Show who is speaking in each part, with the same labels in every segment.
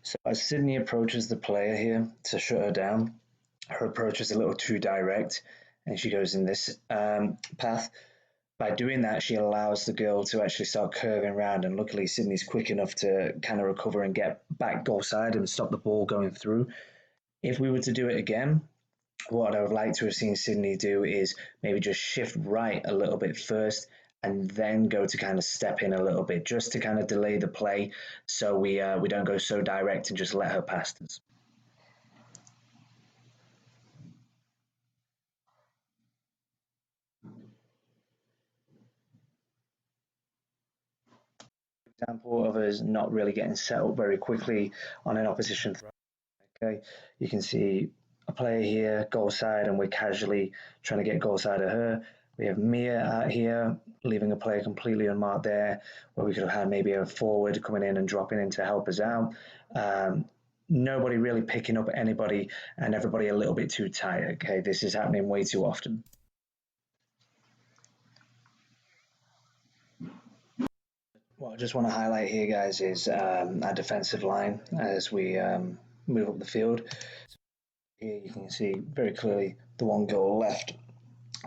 Speaker 1: So as Sydney approaches the player here to shut her down, her approach is a little too direct, and she goes in this path. By doing that, she allows the girl to actually start curving around, and luckily Sydney's quick enough to kind of recover and get back goal side and stop the ball going through. If we were to do it again, what I would like to have seen Sydney do is maybe just shift right a little bit first and then go to kind of step in a little bit just to kind of delay the play so we don't go so direct and just let her past us. Example of us not really getting set up very quickly on an opposition throw. Okay, you can see a player here, goal side, and we're casually trying to get goal side of her. We have Mia out here, leaving a player completely unmarked there, where we could have had maybe a forward coming in and dropping in to help us out. Nobody really picking up anybody, and everybody a little bit too tight. Okay, this is happening way too often. What I just want to highlight here, guys, is our defensive line as we move up the field. Here you can see very clearly the one goal left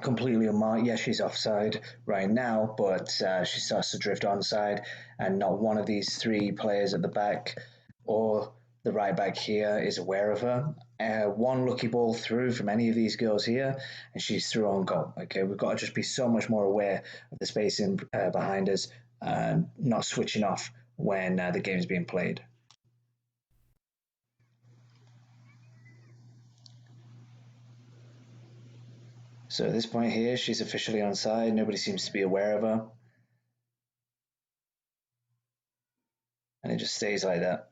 Speaker 1: completely unmarked. Yes, she's offside right now, but she starts to drift onside, and not one of these three players at the back or the right back here is aware of her. One lucky ball through from any of these girls here, and she's through on goal. Okay, we've got to just be so much more aware of the spacing behind us, not switching off when the game is being played. So at this point here, she's officially onside. Nobody seems to be aware of her. And it just stays like that.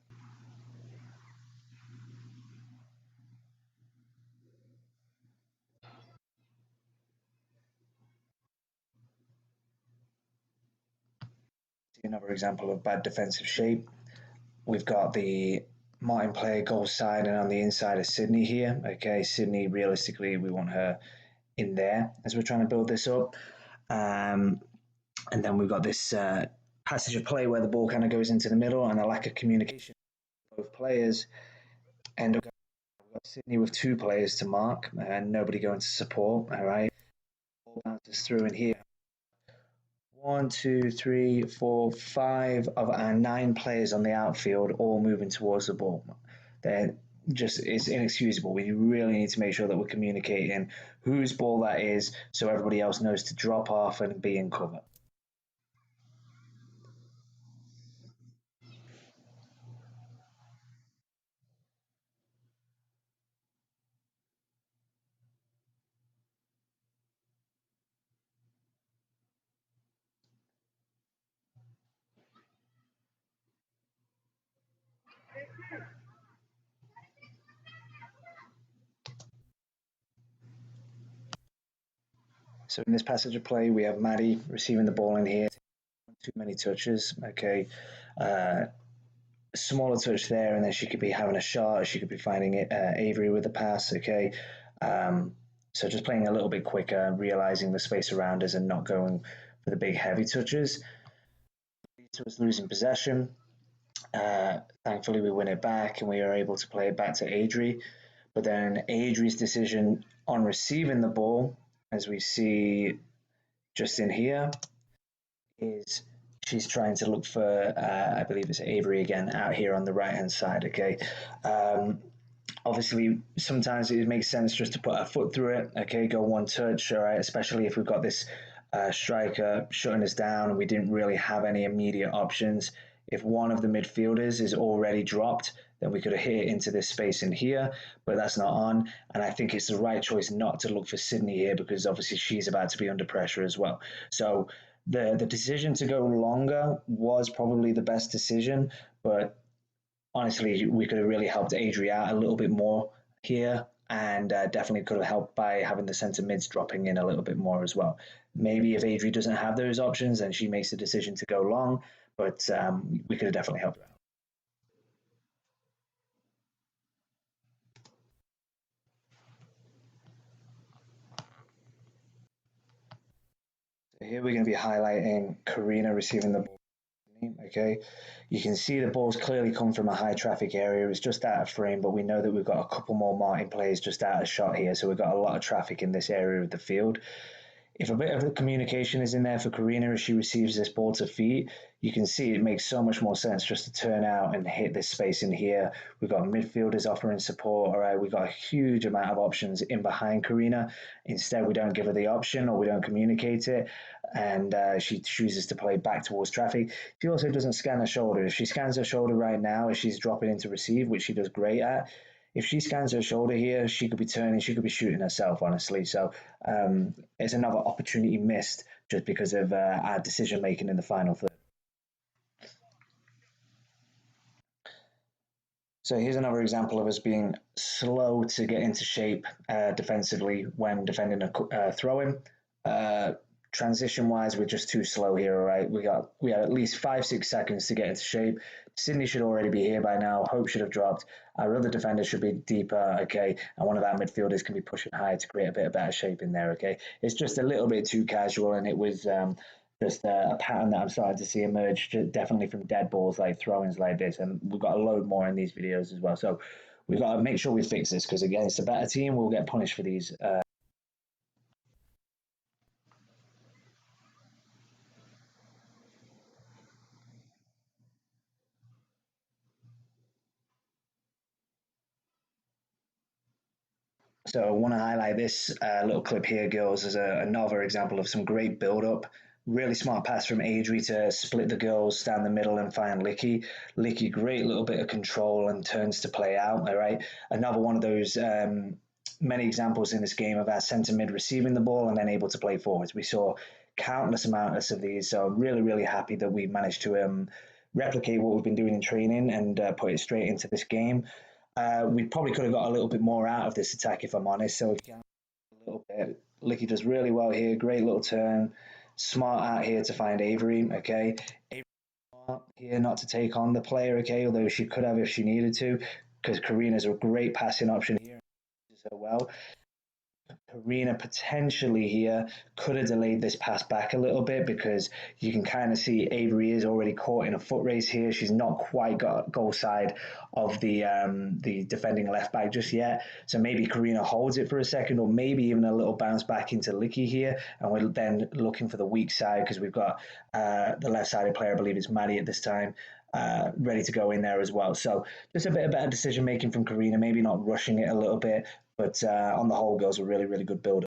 Speaker 1: Another example of bad defensive shape. We've got the Martin player goal side and on the inside of Sydney here. Okay, Sydney, realistically, we want her in there as we're trying to build this up. And then we've got this passage of play where the ball kind of goes into the middle and a lack of communication. Both players end up. We've got Sydney with two players to mark and nobody going to support. All right, ball bounces through in here. 1, 2, 3, 4, 5 of our 9 players on the outfield all moving towards the ball. They're just, it's inexcusable. We really need to make sure that we're communicating whose ball that is so everybody else knows to drop off and be in cover. So in this passage of play, we have Maddie receiving the ball in here. Too many touches. Okay. Smaller touch there, and then she could be having a shot. She could be finding it, Avery with the pass. Okay. So just playing a little bit quicker, realizing the space around us and not going for the big heavy touches. To us losing possession. Thankfully, we win it back and we are able to play it back to Adri. But then Adri's decision on receiving the ball, as we see just in here, is she's trying to look for, I believe it's Avery again, out here on the right hand side. Okay. Obviously, sometimes it makes sense just to put our foot through it. Okay, go one touch. All right, especially if we've got this striker shutting us down and we didn't really have any immediate options. If one of the midfielders is already dropped, then we could have hit into this space in here, but that's not on. And I think it's the right choice not to look for Sydney here because obviously she's about to be under pressure as well. So the decision to go longer was probably the best decision, but honestly, we could have really helped Adri out a little bit more here and definitely could have helped by having the centre mids dropping in a little bit more as well. Maybe if Adri doesn't have those options, then she makes the decision to go long, but we could have definitely helped her out. So here we're going to be highlighting Karina receiving the ball Okay, you can see the ball's clearly come from a high traffic area. It's just out of frame, but we know that we've got a couple more Martin players just out of shot here, so we've got a lot of traffic in this area of the field. If a bit of the communication is in there for Karina as she receives this ball to feet, you can see it makes so much more sense just to turn out and hit this space in here. We've got midfielders offering support. All right, we've got a huge amount of options in behind Karina. Instead, we don't give her the option or we don't communicate it, and she chooses to play back towards traffic. She also doesn't scan her shoulder. If she scans her shoulder right now as she's dropping into receive, which she does great at, if she scans her shoulder here, she could be turning, she could be shooting herself, honestly. So it's another opportunity missed just because of our decision making in the final third. So here's another example of us being slow to get into shape defensively when defending a throw-in. Uh, Transition wise, we're just too slow here. All right, we had at least 5-6 seconds to get into shape. Sydney should already be here by now. Hope should have dropped. Our other defenders should be deeper. Okay, and one of our midfielders can be pushing high to create a bit of better shape in there. Okay, it's just a little bit too casual, and it was just a pattern that I'm starting to see emerge, definitely from dead balls like throw-ins like this, and we've got a load more in these videos as well. So we've got to make sure we fix this because against a better team, we'll get punished for these. So I want to highlight this little clip here, girls, as another example of some great build-up. Really smart pass from Adri to split the girls down the middle and find Licky. Licky, great little bit of control and turns to play out. All right, another one of those many examples in this game of our centre mid receiving the ball and then able to play forwards. We saw countless amounts of these, so I'm really, really happy that we managed to replicate what we've been doing in training and put it straight into this game. We probably could have got a little bit more out of this attack, if I'm honest. So a little bit. Licky does really well here. Great little turn. Smart out here to find Avery. Okay, Avery here not to take on the player. Okay, although she could have if she needed to, because Karina's a great passing option here. So well, Karina potentially here could have delayed this pass back a little bit because you can kind of see Avery is already caught in a foot race here. She's not quite got goal side of the defending left back just yet. So maybe Karina holds it for a second, or maybe even a little bounce back into Licky here, and we're then looking for the weak side because we've got the left-sided player, I believe it's Maddie at this time, ready to go in there as well. So just a bit of better decision making from Karina, maybe not rushing it a little bit, but on the whole, girls, a really, really good build.